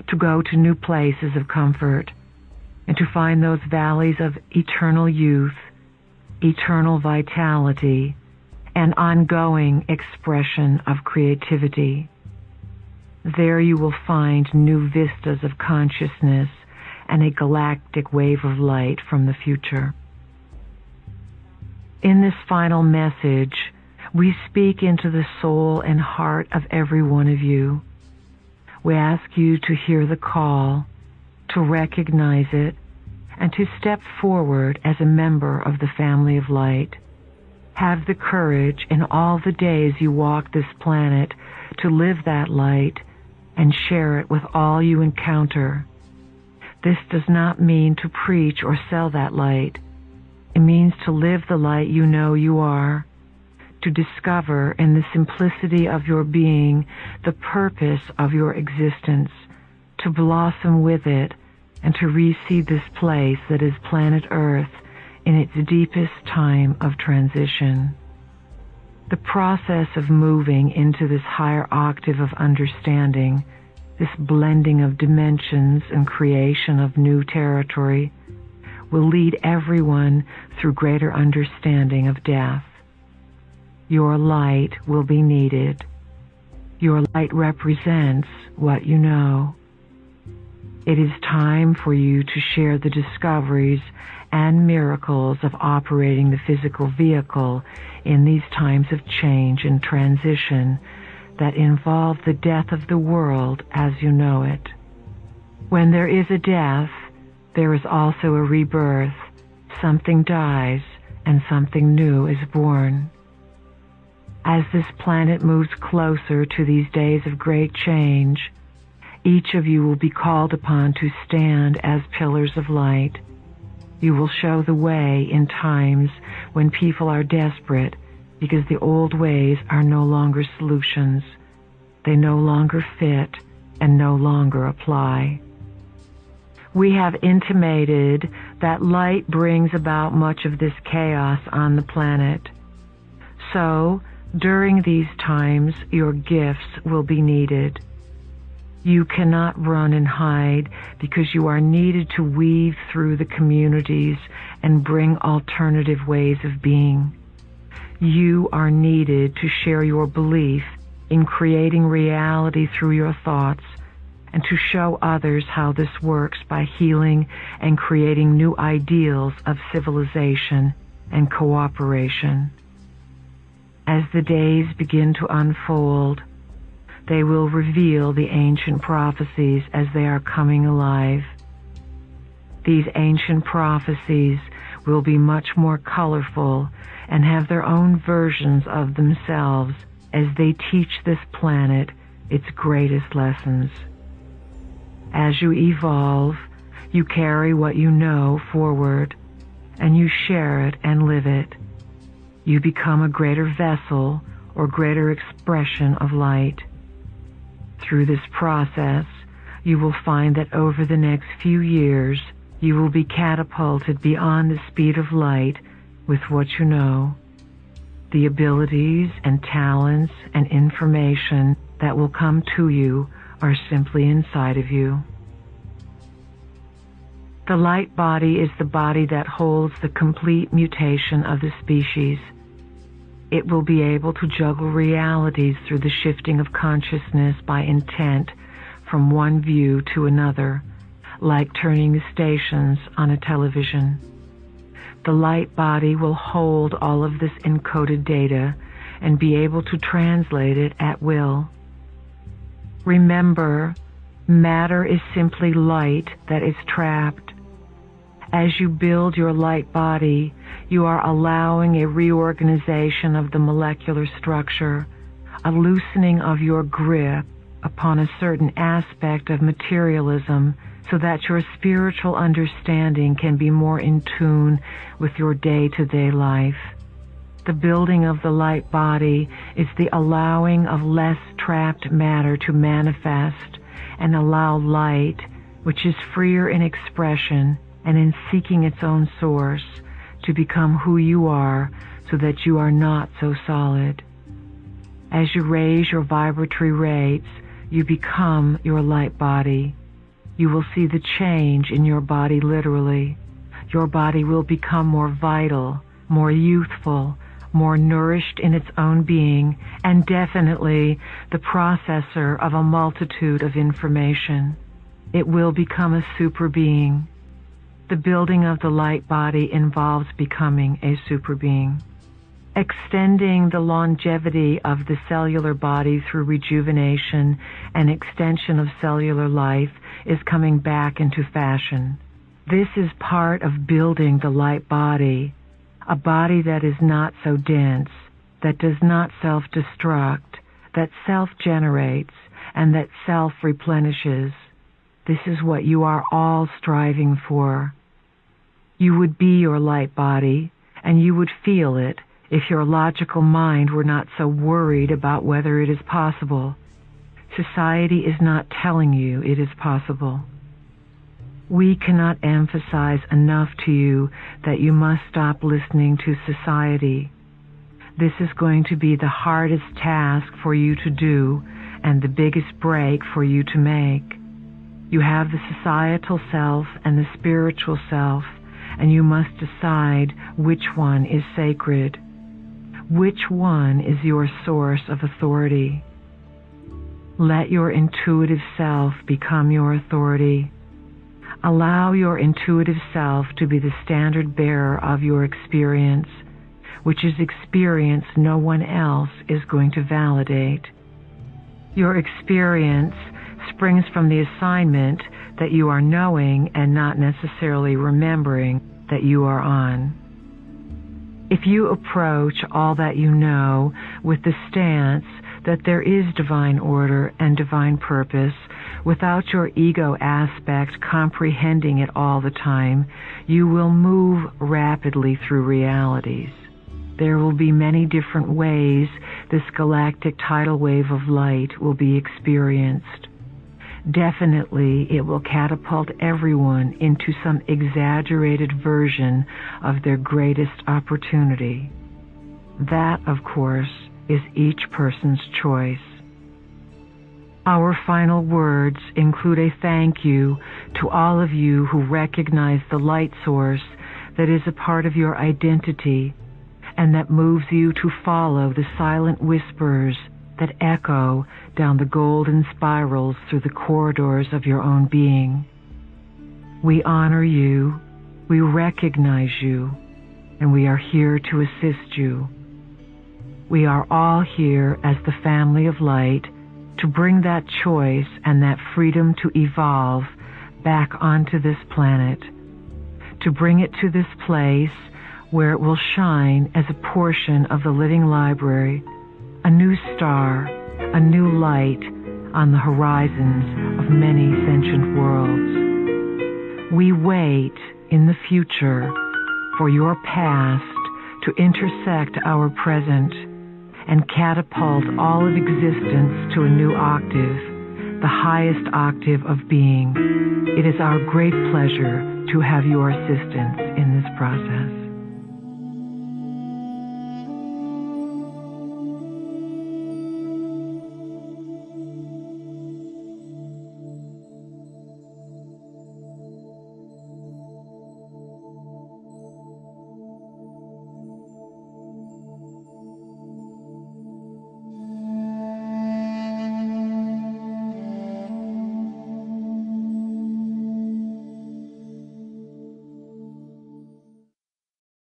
to go to new places of comfort, and to find those valleys of eternal youth, eternal vitality, and ongoing expression of creativity. There you will find new vistas of consciousness and a galactic wave of light from the future. In this final message, we speak into the soul and heart of every one of you. We ask you to hear the call, to recognize it, and to step forward as a member of the family of light. Have the courage in all the days you walk this planet to live that light and share it with all you encounter. This does not mean to preach or sell that light. It means to live the light you know you are, to discover in the simplicity of your being the purpose of your existence, to blossom with it, and to reseed this place that is planet Earth in its deepest time of transition. The process of moving into this higher octave of understanding, this blending of dimensions and creation of new territory, will lead everyone through greater understanding of death. Your light will be needed. Your light represents what you know. It is time for you to share the discoveries and miracles of operating the physical vehicle in these times of change and transition that involve the death of the world as you know it. When there is a death, there is also a rebirth. Something dies and something new is born. As this planet moves closer to these days of great change, each of you will be called upon to stand as pillars of light. You will show the way in times when people are desperate because the old ways are no longer solutions. They no longer fit and no longer apply. We have intimated that light brings about much of this chaos on the planet. So, during these times, your gifts will be needed. You cannot run and hide because you are needed to weave through the communities and bring alternative ways of being. You are needed to share your belief in creating reality through your thoughts and to show others how this works by healing and creating new ideals of civilization and cooperation. As the days begin to unfold, they will reveal the ancient prophecies as they are coming alive. These ancient prophecies will be much more colorful and have their own versions of themselves as they teach this planet its greatest lessons. As you evolve, you carry what you know forward, and you share it and live it. You become a greater vessel or greater expression of light. Through this process, you will find that over the next few years, you will be catapulted beyond the speed of light with what you know. The abilities and talents and information that will come to you are simply inside of you. The light body is the body that holds the complete mutation of the species. It will be able to juggle realities through the shifting of consciousness by intent from one view to another, like turning the stations on a television. The light body will hold all of this encoded data and be able to translate it at will. Remember, matter is simply light that is trapped. As you build your light body, you are allowing a reorganization of the molecular structure, a loosening of your grip upon a certain aspect of materialism so that your spiritual understanding can be more in tune with your day-to-day life. The building of the light body is the allowing of less trapped matter to manifest and allow light, which is freer in expression and in seeking its own source, to become who you are so that you are not so solid. As you raise your vibratory rates, you become your light body. You will see the change in your body literally. Your body will become more vital, more youthful, more nourished in its own being, and definitely the processor of a multitude of information. It will become a super being. The building of the light body involves becoming a super being. Extending the longevity of the cellular body through rejuvenation and extension of cellular life is coming back into fashion. This is part of building the light body, a body that is not so dense, that does not self-destruct, that self-generates, and that self-replenishes. This is what you are all striving for. You would be your light body, and you would feel it if your logical mind were not so worried about whether it is possible. Society is not telling you it is possible. We cannot emphasize enough to you that you must stop listening to society. This is going to be the hardest task for you to do and the biggest break for you to make. You have the societal self and the spiritual self, and you must decide which one is sacred. Which one is your source of authority? Let your intuitive self become your authority. Allow your intuitive self to be the standard bearer of your experience, which is experience no one else is going to validate. Your experience springs from the assignment that you are knowing and not necessarily remembering that you are on. If you approach all that you know with the stance that there is divine order and divine purpose, without your ego aspect comprehending it all the time, you will move rapidly through realities. There will be many different ways this galactic tidal wave of light will be experienced. Definitely, it will catapult everyone into some exaggerated version of their greatest opportunity. That, of course, is each person's choice. Our final words include a thank you to all of you who recognize the light source that is a part of your identity and that moves you to follow the silent whispers that echo down the golden spirals through the corridors of your own being. We honor you, we recognize you, and we are here to assist you. We are all here as the family of light to bring that choice and that freedom to evolve back onto this planet, to bring it to this place where it will shine as a portion of the living library, a new star, a new light on the horizons of many sentient worlds. We wait in the future for your past to intersect our present and catapult all of existence to a new octave, the highest octave of being. It is our great pleasure to have your assistance in this process.